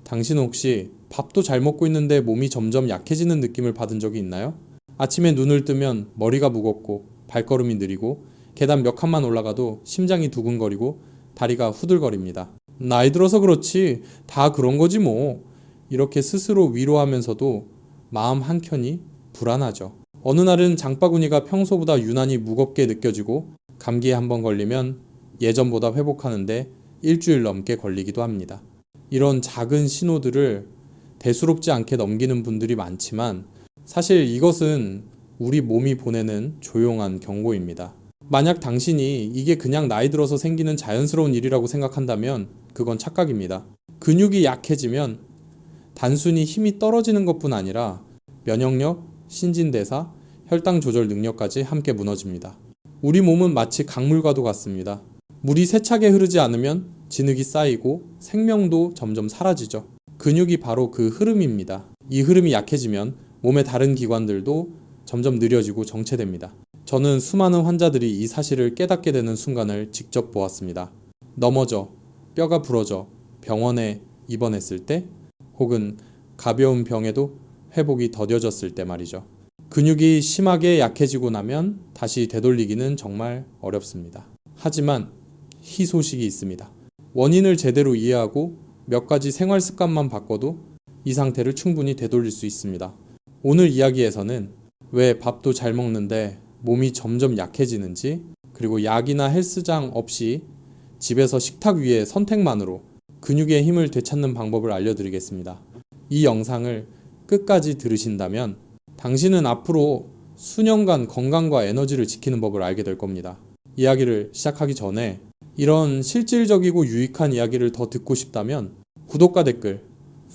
당신은 혹시 밥도 잘 먹고 있는데 몸이 점점 약해지는 느낌을 받은 적이 있나요? 아침에 눈을 뜨면 머리가 무겁고 발걸음이 느리고 계단 몇 칸만 올라가도 심장이 두근거리고 다리가 후들거립니다. 나이 들어서 그렇지 다 그런 거지 뭐. 이렇게 스스로 위로하면서도 마음 한켠이 불안하죠. 어느 날은 장바구니가 평소보다 유난히 무겁게 느껴지고 감기에 한번 걸리면 예전보다 회복하는데 일주일 넘게 걸리기도 합니다. 이런 작은 신호들을 대수롭지 않게 넘기는 분들이 많지만 사실 이것은 우리 몸이 보내는 조용한 경고입니다. 만약 당신이 이게 그냥 나이 들어서 생기는 자연스러운 일이라고 생각한다면 그건 착각입니다. 근육이 약해지면 단순히 힘이 떨어지는 것뿐 아니라 면역력, 신진대사, 혈당 조절 능력까지 함께 무너집니다. 우리 몸은 마치 강물과도 같습니다. 물이 세차게 흐르지 않으면 진흙이 쌓이고 생명도 점점 사라지죠. 근육이 바로 그 흐름입니다. 이 흐름이 약해지면 몸의 다른 기관들도 점점 느려지고 정체됩니다. 저는 수많은 환자들이 이 사실을 깨닫게 되는 순간을 직접 보았습니다. 넘어져, 뼈가 부러져 병원에 입원했을 때, 혹은 가벼운 병에도 회복이 더뎌졌을 때 말이죠. 근육이 심하게 약해지고 나면 다시 되돌리기는 정말 어렵습니다. 하지만 희소식이 있습니다. 원인을 제대로 이해하고 몇 가지 생활 습관만 바꿔도 이 상태를 충분히 되돌릴 수 있습니다. 오늘 이야기에서는 왜 밥도 잘 먹는데 몸이 점점 약해지는지, 그리고 약이나 헬스장 없이 집에서 식탁 위에 선택만으로 근육의 힘을 되찾는 방법을 알려드리겠습니다. 이 영상을 끝까지 들으신다면 당신은 앞으로 수년간 건강과 에너지를 지키는 법을 알게 될 겁니다. 이야기를 시작하기 전에 이런 실질적이고 유익한 이야기를 더 듣고 싶다면 구독과 댓글,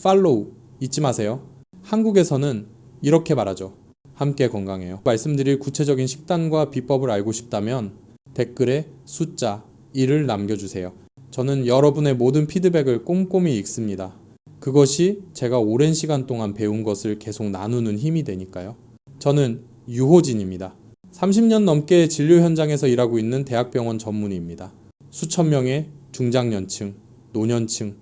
팔로우 잊지 마세요. 한국에서는 이렇게 말하죠. 함께 건강해요. 말씀드릴 구체적인 식단과 비법을 알고 싶다면 댓글에 숫자 1을 남겨주세요. 저는 여러분의 모든 피드백을 꼼꼼히 읽습니다. 그것이 제가 오랜 시간 동안 배운 것을 계속 나누는 힘이 되니까요. 저는 유호진입니다. 30년 넘게 진료 현장에서 일하고 있는 대학병원 전문의입니다. 수천 명의 중장년층, 노년층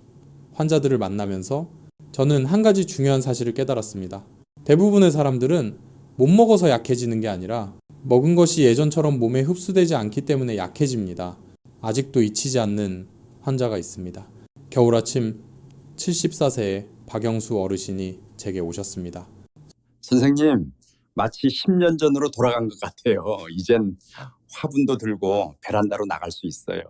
환자들을 만나면서 저는 한 가지 중요한 사실을 깨달았습니다. 대부분의 사람들은 못 먹어서 약해지는 게 아니라 먹은 것이 예전처럼 몸에 흡수되지 않기 때문에 약해집니다. 아직도 잊히지 않는 환자가 있습니다. 겨울 아침 74세의 박영수 어르신이 제게 오셨습니다. 선생님, 마치 10년 전으로 돌아간 것 같아요. 이젠 화분도 들고 베란다로 나갈 수 있어요.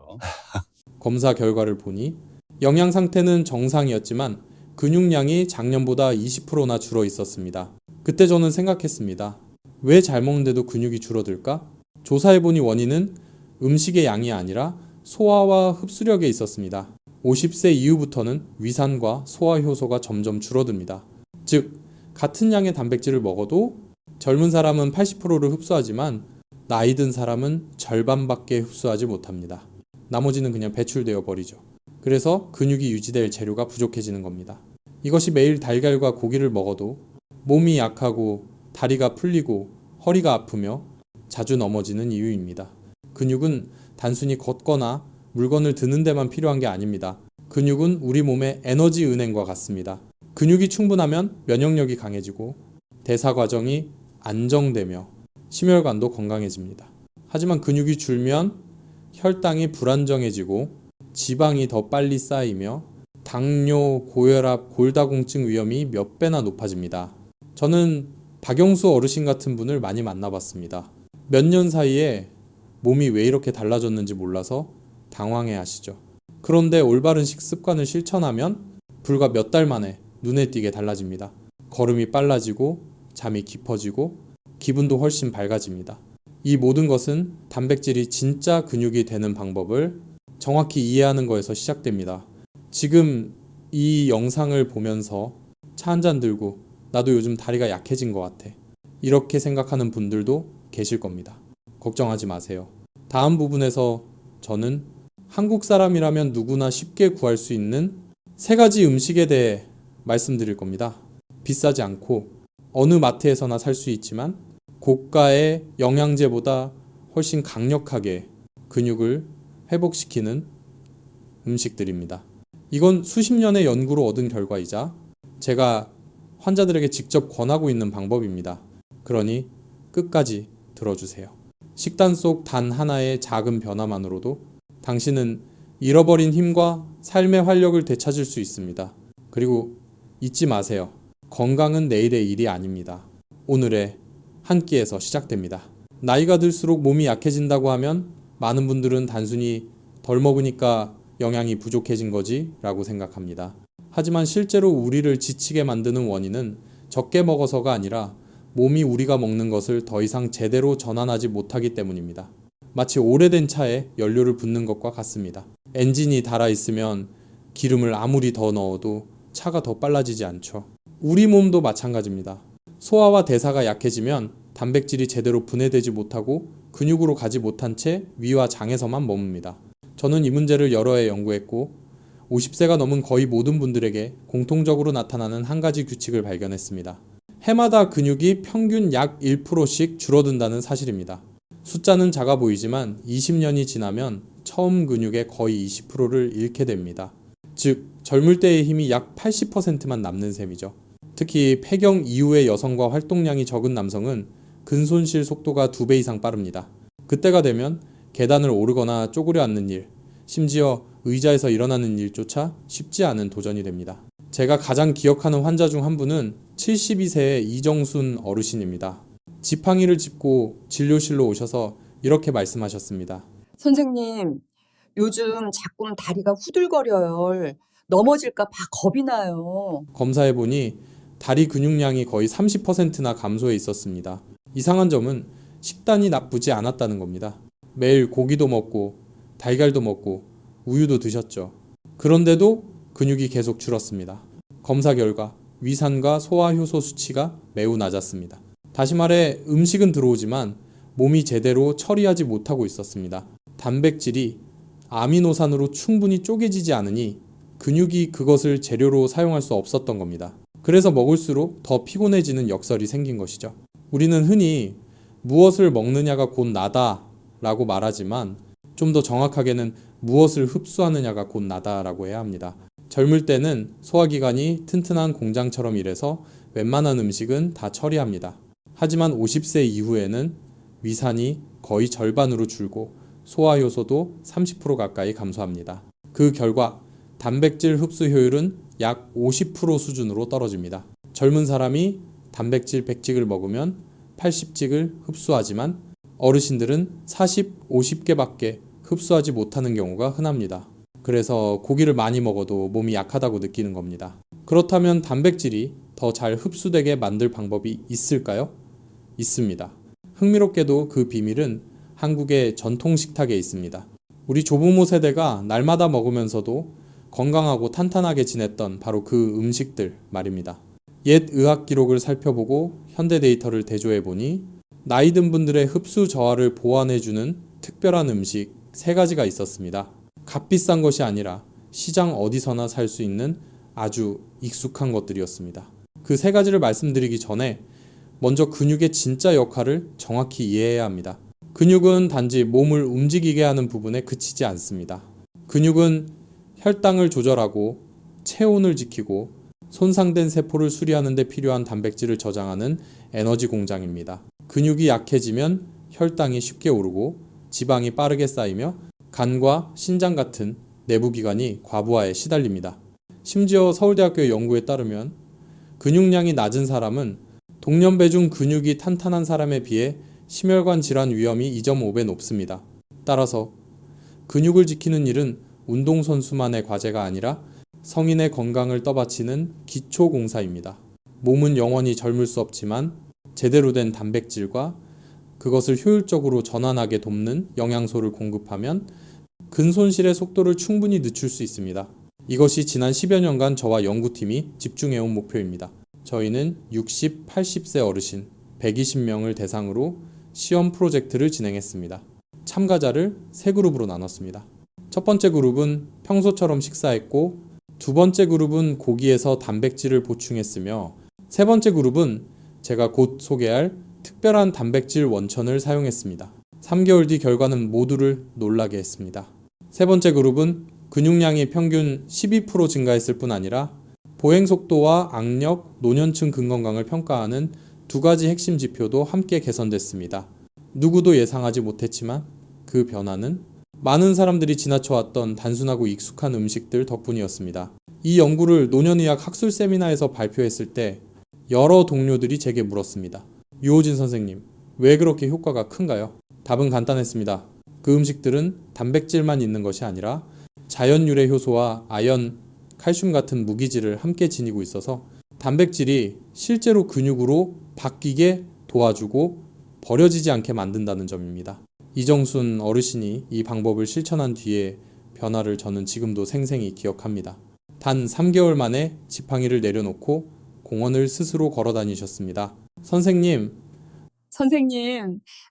검사 결과를 보니 영양 상태는 정상이었지만 근육량이 작년보다 20%나 줄어 있었습니다. 그때 저는 생각했습니다. 왜 잘 먹는데도 근육이 줄어들까? 조사해보니 원인은 음식의 양이 아니라 소화와 흡수력에 있었습니다. 50세 이후부터는 위산과 소화 효소가 점점 줄어듭니다. 즉, 같은 양의 단백질을 먹어도 젊은 사람은 80%를 흡수하지만 나이 든 사람은 절반밖에 흡수하지 못합니다. 나머지는 그냥 배출되어 버리죠. 그래서 근육이 유지될 재료가 부족해지는 겁니다. 이것이 매일 달걀과 고기를 먹어도 몸이 약하고 다리가 풀리고 허리가 아프며 자주 넘어지는 이유입니다. 근육은 단순히 걷거나 물건을 드는 데만 필요한 게 아닙니다. 근육은 우리 몸의 에너지 은행과 같습니다. 근육이 충분하면 면역력이 강해지고 대사 과정이 안정되며 심혈관도 건강해집니다. 하지만 근육이 줄면 혈당이 불안정해지고 지방이 더 빨리 쌓이며 당뇨, 고혈압, 골다공증 위험이 몇 배나 높아집니다. 저는 박영수 어르신 같은 분을 많이 만나봤습니다. 몇 년 사이에 몸이 왜 이렇게 달라졌는지 몰라서 당황해 하시죠. 그런데 올바른 식습관을 실천하면 불과 몇 달 만에 눈에 띄게 달라집니다. 걸음이 빨라지고 잠이 깊어지고 기분도 훨씬 밝아집니다. 이 모든 것은 단백질이 진짜 근육이 되는 방법을 정확히 이해하는 거에서 시작됩니다. 지금 이 영상을 보면서 차 한 잔 들고 나도 요즘 다리가 약해진 것 같아. 이렇게 생각하는 분들도 계실 겁니다. 걱정하지 마세요. 다음 부분에서 저는 한국 사람이라면 누구나 쉽게 구할 수 있는 3가지 음식에 대해 말씀드릴 겁니다. 비싸지 않고 어느 마트에서나 살 수 있지만 고가의 영양제보다 훨씬 강력하게 근육을 회복시키는 음식들입니다. 이건 수십 년의 연구로 얻은 결과이자 제가 환자들에게 직접 권하고 있는 방법입니다. 그러니 끝까지 들어주세요. 식단 속 단 하나의 작은 변화만으로도 당신은 잃어버린 힘과 삶의 활력을 되찾을 수 있습니다. 그리고 잊지 마세요. 건강은 내일의 일이 아닙니다. 오늘의 한 끼에서 시작됩니다. 나이가 들수록 몸이 약해진다고 하면 많은 분들은 단순히 덜 먹으니까 영양이 부족해진 거지 라고 생각합니다. 하지만 실제로 우리를 지치게 만드는 원인은 적게 먹어서가 아니라 몸이 우리가 먹는 것을 더 이상 제대로 전환하지 못하기 때문입니다. 마치 오래된 차에 연료를 붓는 것과 같습니다. 엔진이 닳아있으면 기름을 아무리 더 넣어도 차가 더 빨라지지 않죠. 우리 몸도 마찬가지입니다. 소화와 대사가 약해지면 단백질이 제대로 분해되지 못하고 근육으로 가지 못한 채 위와 장에서만 머뭅니다. 저는 이 문제를 여러 해 연구했고 50세가 넘은 거의 모든 분들에게 공통적으로 나타나는 한 가지 규칙을 발견했습니다. 해마다 근육이 평균 약 1%씩 줄어든다는 사실입니다. 숫자는 작아 보이지만 20년이 지나면 처음 근육의 거의 20%를 잃게 됩니다. 즉, 젊을 때의 힘이 약 80%만 남는 셈이죠. 특히 폐경 이후의 여성과 활동량이 적은 남성은 근손실 속도가 2배 이상 빠릅니다. 그때가 되면 계단을 오르거나 쪼그려 앉는 일, 심지어 의자에서 일어나는 일조차 쉽지 않은 도전이 됩니다. 제가 가장 기억하는 환자 중 한 분은 72세의 이정순 어르신입니다. 지팡이를 짚고 진료실로 오셔서 이렇게 말씀하셨습니다. 선생님, 요즘 자꾸 다리가 후들거려요. 넘어질까 봐 겁이 나요. 검사해보니 다리 근육량이 거의 30%나 감소해 있었습니다. 이상한 점은 식단이 나쁘지 않았다는 겁니다. 매일 고기도 먹고 달걀도 먹고 우유도 드셨죠. 그런데도 근육이 계속 줄었습니다. 검사 결과 위산과 소화효소 수치가 매우 낮았습니다. 다시 말해 음식은 들어오지만 몸이 제대로 처리하지 못하고 있었습니다. 단백질이 아미노산으로 충분히 쪼개지지 않으니 근육이 그것을 재료로 사용할 수 없었던 겁니다. 그래서 먹을수록 더 피곤해지는 역설이 생긴 것이죠. 우리는 흔히 무엇을 먹느냐가 곧 나다 라고 말하지만 좀 더 정확하게는 무엇을 흡수하느냐가 곧 나다라고 해야 합니다. 젊을 때는 소화기관이 튼튼한 공장처럼 일해서 웬만한 음식은 다 처리합니다. 하지만 50세 이후에는 위산이 거의 절반으로 줄고 소화효소도 30% 가까이 감소합니다. 그 결과 단백질 흡수 효율은 약 50% 수준으로 떨어집니다. 젊은 사람이 단백질 100찍을 먹으면 80찍을 흡수하지만 어르신들은 40, 50개밖에 흡수하지 못하는 경우가 흔합니다. 그래서 고기를 많이 먹어도 몸이 약하다고 느끼는 겁니다. 그렇다면 단백질이 더 잘 흡수되게 만들 방법이 있을까요? 있습니다. 흥미롭게도 그 비밀은 한국의 전통 식탁에 있습니다. 우리 조부모 세대가 날마다 먹으면서도 건강하고 탄탄하게 지냈던 바로 그 음식들 말입니다. 옛 의학 기록을 살펴보고 현대 데이터를 대조해보니 나이 든 분들의 흡수 저하를 보완해주는 특별한 음식 3가지가 있었습니다. 값비싼 것이 아니라 시장 어디서나 살 수 있는 아주 익숙한 것들이었습니다. 그 3가지를 말씀드리기 전에 먼저 근육의 진짜 역할을 정확히 이해해야 합니다. 근육은 단지 몸을 움직이게 하는 부분에 그치지 않습니다. 근육은 혈당을 조절하고 체온을 지키고 손상된 세포를 수리하는 데 필요한 단백질을 저장하는 에너지 공장입니다. 근육이 약해지면 혈당이 쉽게 오르고 지방이 빠르게 쌓이며 간과 신장 같은 내부기관이 과부하에 시달립니다. 심지어 서울대학교의 연구에 따르면 근육량이 낮은 사람은 동년배 중 근육이 탄탄한 사람에 비해 심혈관 질환 위험이 2.5배 높습니다. 따라서 근육을 지키는 일은 운동선수만의 과제가 아니라 성인의 건강을 떠받치는 기초공사입니다. 몸은 영원히 젊을 수 없지만 제대로 된 단백질과 그것을 효율적으로 전환하게 돕는 영양소를 공급하면 근손실의 속도를 충분히 늦출 수 있습니다. 이것이 지난 10여 년간 저와 연구팀이 집중해온 목표입니다. 저희는 60, 80세 어르신 120명을 대상으로 시험 프로젝트를 진행했습니다. 참가자를 3그룹으로 나눴습니다. 첫 번째 그룹은 평소처럼 식사했고 두 번째 그룹은 고기에서 단백질을 보충했으며 세 번째 그룹은 제가 곧 소개할 특별한 단백질 원천을 사용했습니다. 3개월 뒤 결과는 모두를 놀라게 했습니다. 세 번째 그룹은 근육량이 평균 12% 증가했을 뿐 아니라 보행 속도와 악력, 노년층 근건강을 평가하는 두 가지 핵심 지표도 함께 개선됐습니다. 누구도 예상하지 못했지만 그 변화는 많은 사람들이 지나쳐왔던 단순하고 익숙한 음식들 덕분이었습니다. 이 연구를 노년의학 학술 세미나에서 발표했을 때 여러 동료들이 제게 물었습니다. 유호진 선생님, 왜 그렇게 효과가 큰가요? 답은 간단했습니다. 그 음식들은 단백질만 있는 것이 아니라 자연 유래 효소와 아연, 칼슘 같은 무기질을 함께 지니고 있어서 단백질이 실제로 근육으로 바뀌게 도와주고 버려지지 않게 만든다는 점입니다. 이정순 어르신이 이 방법을 실천한 뒤에 변화를 저는 지금도 생생히 기억합니다. 단 3개월 만에 지팡이를 내려놓고 공원을 스스로 걸어 다니셨습니다. 선생님,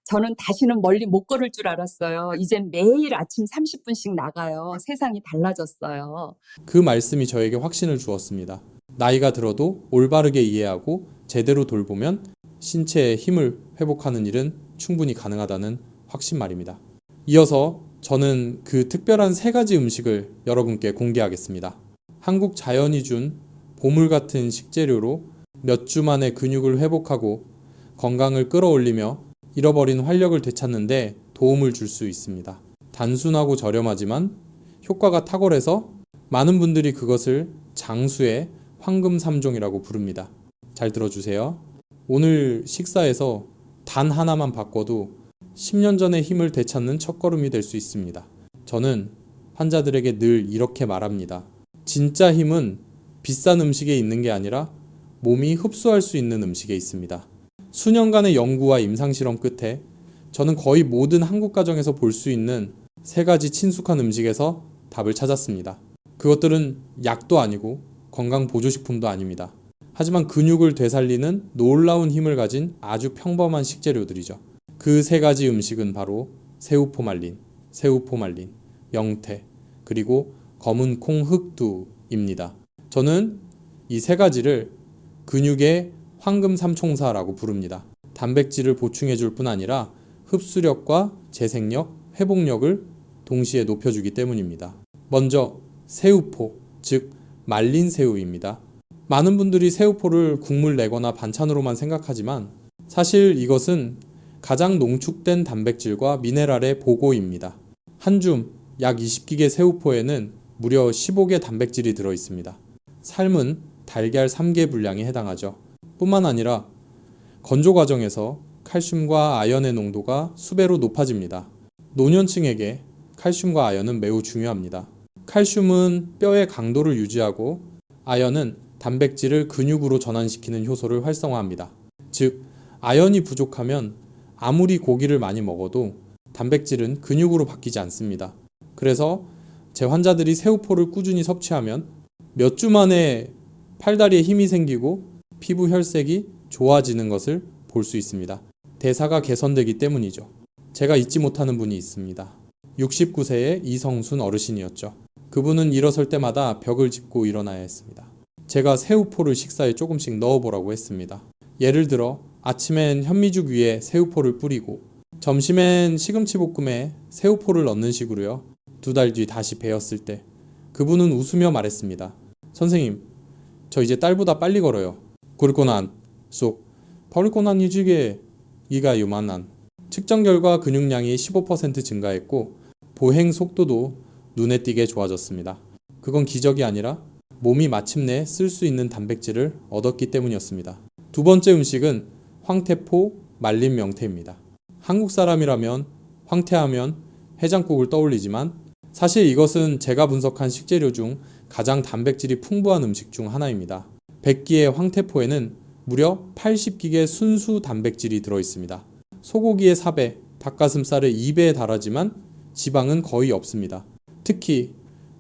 저는 다시는 멀리 못 걸을 줄 알았어요. 이젠 매일 아침 30분씩 나가요. 세상이 달라졌어요. 그 말씀이 저에게 확신을 주었습니다. 나이가 들어도 올바르게 이해하고 제대로 돌보면 신체의 힘을 회복하는 일은 충분히 가능하다는 확신 말입니다. 이어서 저는 그 특별한 3가지 음식을 여러분께 공개하겠습니다. 한국 자연이 준 보물 같은 식재료로 몇 주 만에 근육을 회복하고 건강을 끌어올리며 잃어버린 활력을 되찾는데 도움을 줄 수 있습니다. 단순하고 저렴하지만 효과가 탁월해서 많은 분들이 그것을 장수의 황금 3종이라고 부릅니다. 잘 들어주세요. 오늘 식사에서 단 하나만 바꿔도 10년 전의 힘을 되찾는 첫걸음이 될 수 있습니다. 저는 환자들에게 늘 이렇게 말합니다. 진짜 힘은 비싼 음식에 있는 게 아니라 몸이 흡수할 수 있는 음식에 있습니다. 수년간의 연구와 임상실험 끝에 저는 거의 모든 한국 가정에서 볼 수 있는 3가지 친숙한 음식에서 답을 찾았습니다. 그것들은 약도 아니고 건강 보조식품도 아닙니다. 하지만 근육을 되살리는 놀라운 힘을 가진 아주 평범한 식재료들이죠. 그 3가지 음식은 바로 새우포말린, 명태, 그리고 검은 콩 흑두입니다. 저는 이 3가지를 근육의 황금 삼총사라고 부릅니다. 단백질을 보충해줄 뿐 아니라 흡수력과 재생력, 회복력을 동시에 높여주기 때문입니다. 먼저 새우포, 즉 말린 새우입니다. 많은 분들이 새우포를 국물 내거나 반찬으로만 생각하지만 사실 이것은 가장 농축된 단백질과 미네랄의 보고입니다. 한 줌 약 20기계 새우포에는 무려 15개 단백질이 들어있습니다. 삶은 달걀 3개 분량에 해당하죠. 뿐만 아니라 건조 과정에서 칼슘과 아연의 농도가 수배로 높아집니다. 노년층에게 칼슘과 아연은 매우 중요합니다. 칼슘은 뼈의 강도를 유지하고 아연은 단백질을 근육으로 전환시키는 효소를 활성화합니다. 즉, 아연이 부족하면 아무리 고기를 많이 먹어도 단백질은 근육으로 바뀌지 않습니다. 그래서 제 환자들이 새우포를 꾸준히 섭취하면 몇 주 만에 팔다리에 힘이 생기고 피부 혈색이 좋아지는 것을 볼 수 있습니다. 대사가 개선되기 때문이죠. 제가 잊지 못하는 분이 있습니다. 69세의 이성순 어르신이었죠. 그분은 일어설 때마다 벽을 짚고 일어나야 했습니다. 제가 새우포를 식사에 조금씩 넣어보라고 했습니다. 예를 들어 아침엔 현미죽 위에 새우포를 뿌리고 점심엔 시금치 볶음에 새우포를 넣는 식으로요. 2달 뒤 다시 배웠을 때 그분은 웃으며 말했습니다. 선생님, 저 이제 딸보다 빨리 걸어요. 그리고 난 쏙 버리고 난 이직에 이가 요만한 측정 결과 근육량이 15% 증가했고 보행 속도도 눈에 띄게 좋아졌습니다. 그건 기적이 아니라 몸이 마침내 쓸 수 있는 단백질을 얻었기 때문이었습니다. 2번째 음식은 황태포 말린 명태입니다. 한국 사람이라면 황태하면 해장국을 떠올리지만 사실 이것은 제가 분석한 식재료 중 가장 단백질이 풍부한 음식 중 하나입니다. 100기의 황태포에는 무려 80기의 순수 단백질이 들어있습니다. 소고기의 4배, 닭가슴살의 2배에 달하지만 지방은 거의 없습니다. 특히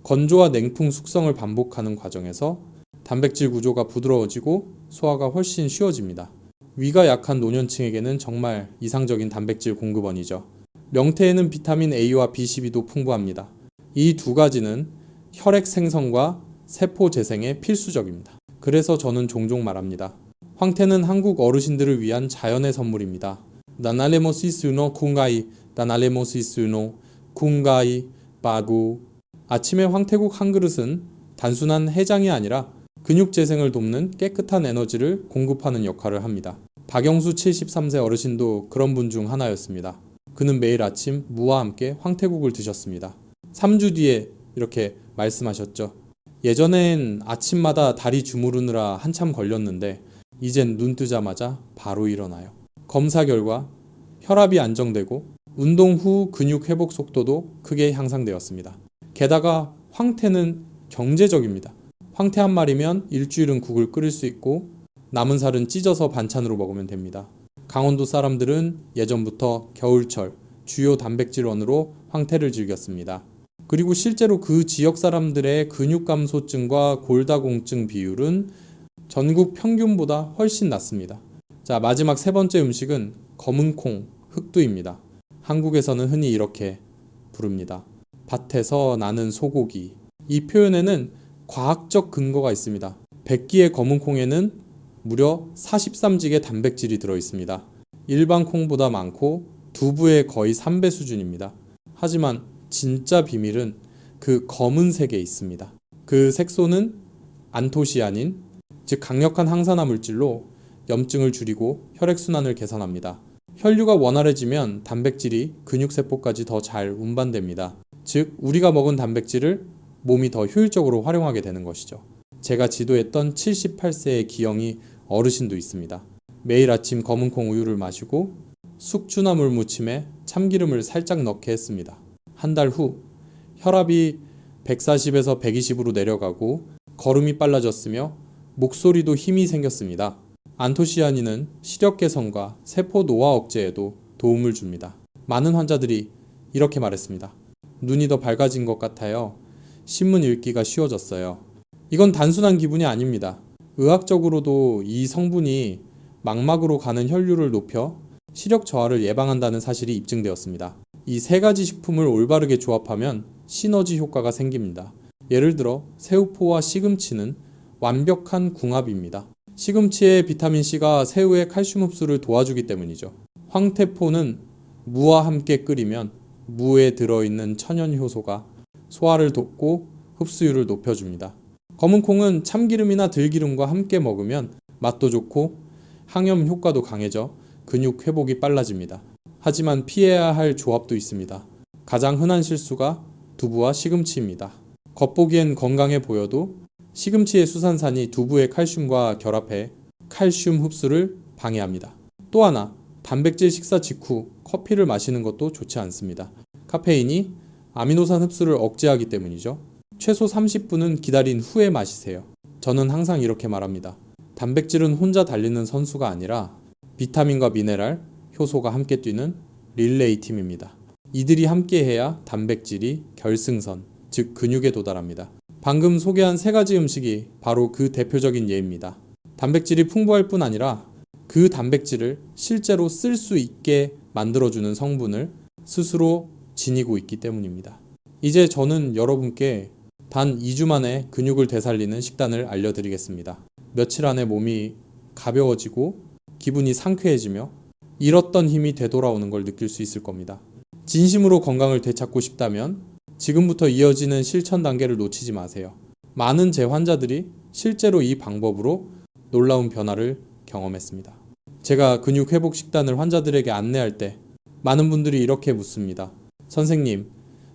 건조와 냉풍 숙성을 반복하는 과정에서 단백질 구조가 부드러워지고 소화가 훨씬 쉬워집니다. 위가 약한 노년층에게는 정말 이상적인 단백질 공급원이죠. 명태에는 비타민 A와 B12도 풍부합니다. 이 2가지는 혈액 생성과 세포 재생에 필수적입니다. 그래서 저는 종종 말합니다. 황태는 한국 어르신들을 위한 자연의 선물입니다. Danalemos isso no kungai, danalemos isso no kungai, bagu, 아침에 황태국 한 그릇은 단순한 해장이 아니라 근육 재생을 돕는 깨끗한 에너지를 공급하는 역할을 합니다. 박영수 73세 어르신도 그런 분 중 하나였습니다. 그는 매일 아침 무와 함께 황태국을 드셨습니다. 3주 뒤에 이렇게 말씀하셨죠. 예전엔 아침마다 다리 주무르느라 한참 걸렸는데 이젠 눈 뜨자마자 바로 일어나요. 검사 결과 혈압이 안정되고 운동 후 근육 회복 속도도 크게 향상되었습니다. 게다가 황태는 경제적입니다. 황태 한 마리면 일주일은 국을 끓일 수 있고 남은 살은 찢어서 반찬으로 먹으면 됩니다. 강원도 사람들은 예전부터 겨울철 주요 단백질원으로 황태를 즐겼습니다. 그리고 실제로 그 지역 사람들의 근육 감소증과 골다공증 비율은 전국 평균보다 훨씬 낮습니다. 자, 마지막 세 번째 음식은 검은 콩, 흑두입니다. 한국에서는 흔히 이렇게 부릅니다. 밭에서 나는 소고기. 이 표현에는 과학적 근거가 있습니다. 100기의 검은 콩에는 무려 43직의 단백질이 들어있습니다. 일반 콩보다 많고 두부의 거의 3배 수준입니다. 하지만 진짜 비밀은 그 검은색에 있습니다. 그 색소는 안토시아닌, 즉 강력한 항산화 물질로 염증을 줄이고 혈액순환을 개선합니다. 혈류가 원활해지면 단백질이 근육세포까지 더 잘 운반됩니다. 즉 우리가 먹은 단백질을 몸이 더 효율적으로 활용하게 되는 것이죠. 제가 지도했던 78세의 기영이 어르신도 있습니다. 매일 아침 검은콩 우유를 마시고 숙주나물 무침에 참기름을 살짝 넣게 했습니다. 한 달 후 혈압이 140에서 120으로 내려가고 걸음이 빨라졌으며 목소리도 힘이 생겼습니다. 안토시아닌은 시력 개선과 세포 노화 억제에도 도움을 줍니다. 많은 환자들이 이렇게 말했습니다. 눈이 더 밝아진 것 같아요. 신문 읽기가 쉬워졌어요. 이건 단순한 기분이 아닙니다. 의학적으로도 이 성분이 망막으로 가는 혈류를 높여 시력 저하를 예방한다는 사실이 입증되었습니다. 이 세 가지 식품을 올바르게 조합하면 시너지 효과가 생깁니다. 예를 들어 새우포와 시금치는 완벽한 궁합입니다. 시금치의 비타민C가 새우의 칼슘 흡수를 도와주기 때문이죠. 황태포는 무와 함께 끓이면 무에 들어있는 천연 효소가 소화를 돕고 흡수율을 높여줍니다. 검은콩은 참기름이나 들기름과 함께 먹으면 맛도 좋고 항염 효과도 강해져 근육 회복이 빨라집니다. 하지만 피해야 할 조합도 있습니다. 가장 흔한 실수가 두부와 시금치입니다. 겉보기엔 건강해 보여도 시금치의 수산산이 두부의 칼슘과 결합해 칼슘 흡수를 방해합니다. 또 하나, 단백질 식사 직후 커피를 마시는 것도 좋지 않습니다. 카페인이 아미노산 흡수를 억제하기 때문이죠. 최소 30분은 기다린 후에 마시세요. 저는 항상 이렇게 말합니다. 단백질은 혼자 달리는 선수가 아니라 비타민과 미네랄, 효소가 함께 뛰는 릴레이 팀입니다. 이들이 함께해야 단백질이 결승선, 즉 근육에 도달합니다. 방금 소개한 세 가지 음식이 바로 그 대표적인 예입니다. 단백질이 풍부할 뿐 아니라 그 단백질을 실제로 쓸 수 있게 만들어주는 성분을 스스로 지니고 있기 때문입니다. 이제 저는 여러분께 단 2주 만에 근육을 되살리는 식단을 알려드리겠습니다. 며칠 안에 몸이 가벼워지고 기분이 상쾌해지며 잃었던 힘이 되돌아오는 걸 느낄 수 있을 겁니다. 진심으로 건강을 되찾고 싶다면 지금부터 이어지는 실천 단계를 놓치지 마세요. 많은 제 환자들이 실제로 이 방법으로 놀라운 변화를 경험했습니다. 제가 근육 회복 식단을 환자들에게 안내할 때 많은 분들이 이렇게 묻습니다. 선생님,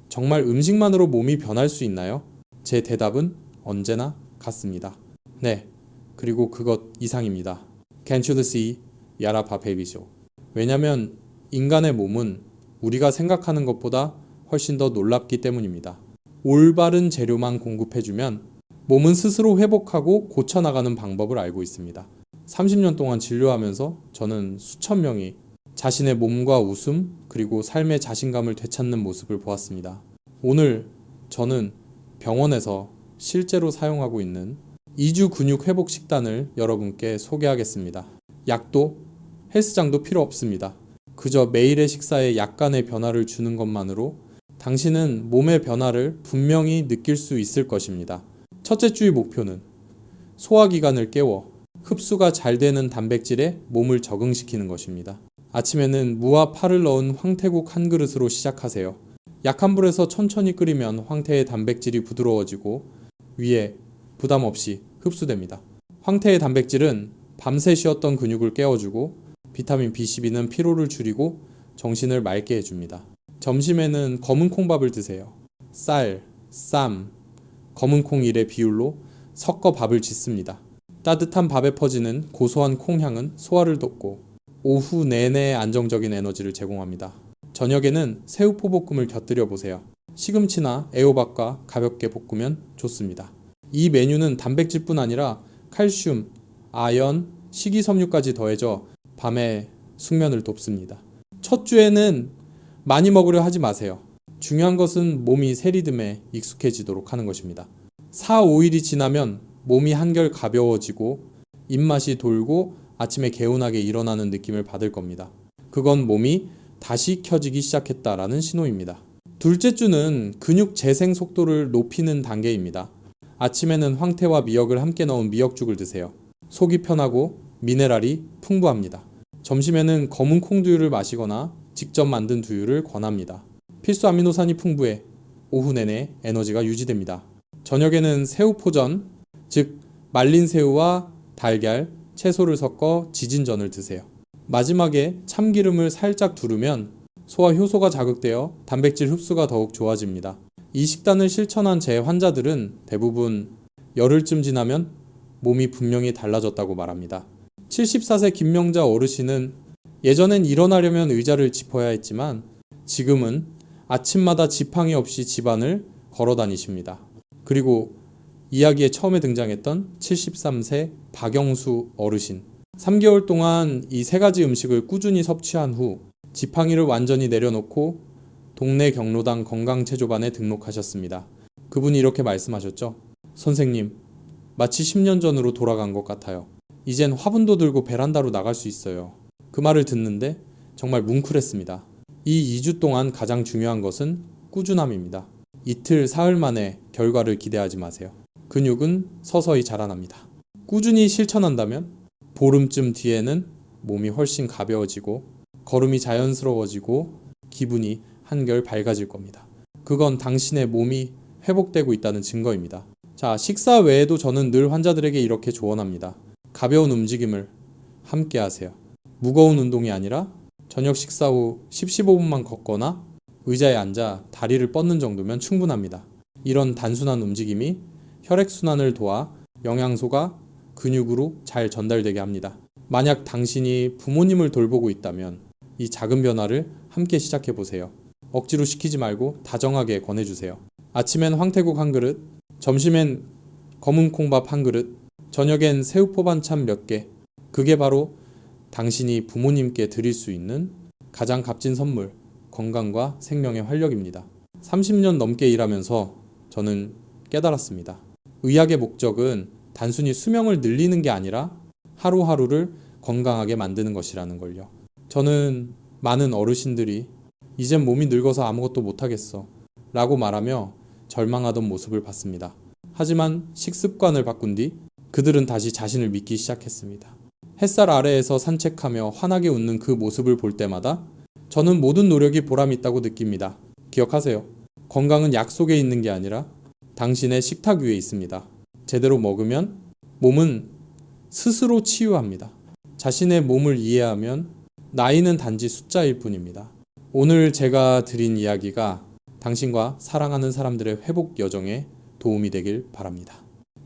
정말 음식만으로 몸이 변할 수 있나요? 제 대답은 언제나 같습니다. 네, 그리고 그것 이상입니다. Can't you see? 야라파 베이비쇼. 왜냐면 인간의 몸은 우리가 생각하는 것보다 훨씬 더 놀랍기 때문입니다. 올바른 재료만 공급해주면 몸은 스스로 회복하고 고쳐나가는 방법을 알고 있습니다. 30년 동안 진료하면서 저는 수천 명이 자신의 몸과 웃음 그리고 삶의 자신감을 되찾는 모습을 보았습니다. 오늘 저는 병원에서 실제로 사용하고 있는 2주 근육 회복 식단을 여러분께 소개하겠습니다. 약도 헬스장도 필요 없습니다. 그저 매일의 식사에 약간의 변화를 주는 것만으로 당신은 몸의 변화를 분명히 느낄 수 있을 것입니다. 첫째 주의 목표는 소화기관을 깨워 흡수가 잘 되는 단백질에 몸을 적응시키는 것입니다. 아침에는 무와 파를 넣은 황태국 한 그릇으로 시작하세요. 약한 불에서 천천히 끓이면 황태의 단백질이 부드러워지고 위에 부담 없이 흡수됩니다. 황태의 단백질은 밤새 쉬었던 근육을 깨워주고 비타민 B12는 피로를 줄이고 정신을 맑게 해줍니다. 점심에는 검은 콩밥을 드세요. 쌀, 쌈, 검은 콩 1의 비율로 섞어 밥을 짓습니다. 따뜻한 밥에 퍼지는 고소한 콩향은 소화를 돕고 오후 내내 안정적인 에너지를 제공합니다. 저녁에는 새우포볶음을 곁들여 보세요. 시금치나 애호박과 가볍게 볶으면 좋습니다. 이 메뉴는 단백질뿐 아니라 칼슘, 아연, 식이섬유까지 더해져 밤에 숙면을 돕습니다. 첫 주에는 많이 먹으려 하지 마세요. 중요한 것은 몸이 새 리듬에 익숙해지도록 하는 것입니다. 4, 5일이 지나면 몸이 한결 가벼워지고 입맛이 돌고 아침에 개운하게 일어나는 느낌을 받을 겁니다. 그건 몸이 다시 켜지기 시작했다라는 신호입니다. 둘째 주는 근육 재생 속도를 높이는 단계입니다. 아침에는 황태와 미역을 함께 넣은 미역죽을 드세요. 속이 편하고 미네랄이 풍부합니다. 점심에는 검은 콩두유를 마시거나 직접 만든 두유를 권합니다. 필수 아미노산이 풍부해 오후 내내 에너지가 유지됩니다. 저녁에는 새우포전, 즉 말린 새우와 달걀, 채소를 섞어 지진전을 드세요. 마지막에 참기름을 살짝 두르면 소화 효소가 자극되어 단백질 흡수가 더욱 좋아집니다. 이 식단을 실천한 제 환자들은 대부분 열흘쯤 지나면 몸이 분명히 달라졌다고 말합니다. 74세 김명자 어르신은 예전엔 일어나려면 의자를 짚어야 했지만 지금은 아침마다 지팡이 없이 집안을 걸어 다니십니다. 그리고 이야기에 처음에 등장했던 73세 박영수 어르신. 3개월 동안 이 세 가지 음식을 꾸준히 섭취한 후 지팡이를 완전히 내려놓고 동네 경로당 건강체조반에 등록하셨습니다. 그분이 이렇게 말씀하셨죠. 선생님, 마치 10년 전으로 돌아간 것 같아요. 이젠 화분도 들고 베란다로 나갈 수 있어요. 그 말을 듣는데 정말 뭉클했습니다. 이 2주 동안 가장 중요한 것은 꾸준함입니다. 이틀, 사흘 만에 결과를 기대하지 마세요. 근육은 서서히 자라납니다. 꾸준히 실천한다면 보름쯤 뒤에는 몸이 훨씬 가벼워지고 걸음이 자연스러워지고 기분이 한결 밝아질 겁니다. 그건 당신의 몸이 회복되고 있다는 증거입니다. 자, 식사 외에도 저는 늘 환자들에게 이렇게 조언합니다. 가벼운 움직임을 함께 하세요. 무거운 운동이 아니라 저녁 식사 후 10, 15분만 걷거나 의자에 앉아 다리를 뻗는 정도면 충분합니다. 이런 단순한 움직임이 혈액순환을 도와 영양소가 근육으로 잘 전달되게 합니다. 만약 당신이 부모님을 돌보고 있다면 이 작은 변화를 함께 시작해 보세요. 억지로 시키지 말고 다정하게 권해주세요. 아침엔 황태국 한 그릇, 점심엔 검은 콩밥 한 그릇, 저녁엔 새우포 반찬 몇 개. 그게 바로 당신이 부모님께 드릴 수 있는 가장 값진 선물, 건강과 생명의 활력입니다. 30년 넘게 일하면서 저는 깨달았습니다. 의학의 목적은 단순히 수명을 늘리는 게 아니라 하루하루를 건강하게 만드는 것이라는 걸요. 저는 많은 어르신들이 이젠 몸이 늙어서 아무것도 못하겠어 라고 말하며 절망하던 모습을 봤습니다. 하지만 식습관을 바꾼 뒤 그들은 다시 자신을 믿기 시작했습니다. 햇살 아래에서 산책하며 환하게 웃는 그 모습을 볼 때마다 저는 모든 노력이 보람이 있다고 느낍니다. 기억하세요. 건강은 약속에 있는 게 아니라 당신의 식탁 위에 있습니다. 제대로 먹으면 몸은 스스로 치유합니다. 자신의 몸을 이해하면 나이는 단지 숫자일 뿐입니다. 오늘 제가 드린 이야기가 당신과 사랑하는 사람들의 회복 여정에 도움이 되길 바랍니다.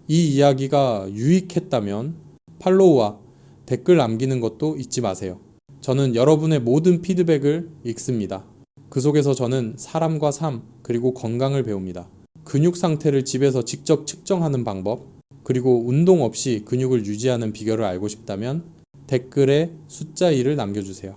이 이야기가 유익했다면 팔로우와 댓글 남기는 것도 잊지 마세요. 저는 여러분의 모든 피드백을 읽습니다. 그 속에서 저는 사람과 삶 그리고 건강을 배웁니다. 근육 상태를 집에서 직접 측정하는 방법, 그리고 운동 없이 근육을 유지하는 비결을 알고 싶다면 댓글에 숫자 2를 남겨주세요.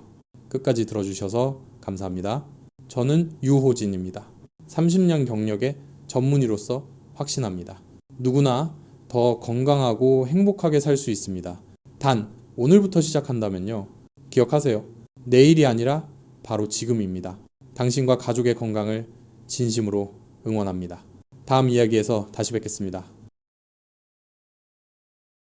끝까지 들어주셔서 감사합니다. 저는 유호진입니다. 30년 경력의 전문의로서 확신합니다. 누구나 더 건강하고 행복하게 살 수 있습니다. 단, 오늘부터 시작한다면요. 기억하세요. 내일이 아니라 바로 지금입니다. 당신과 가족의 건강을 진심으로 응원합니다. 다음 이야기에서 다시 뵙겠습니다.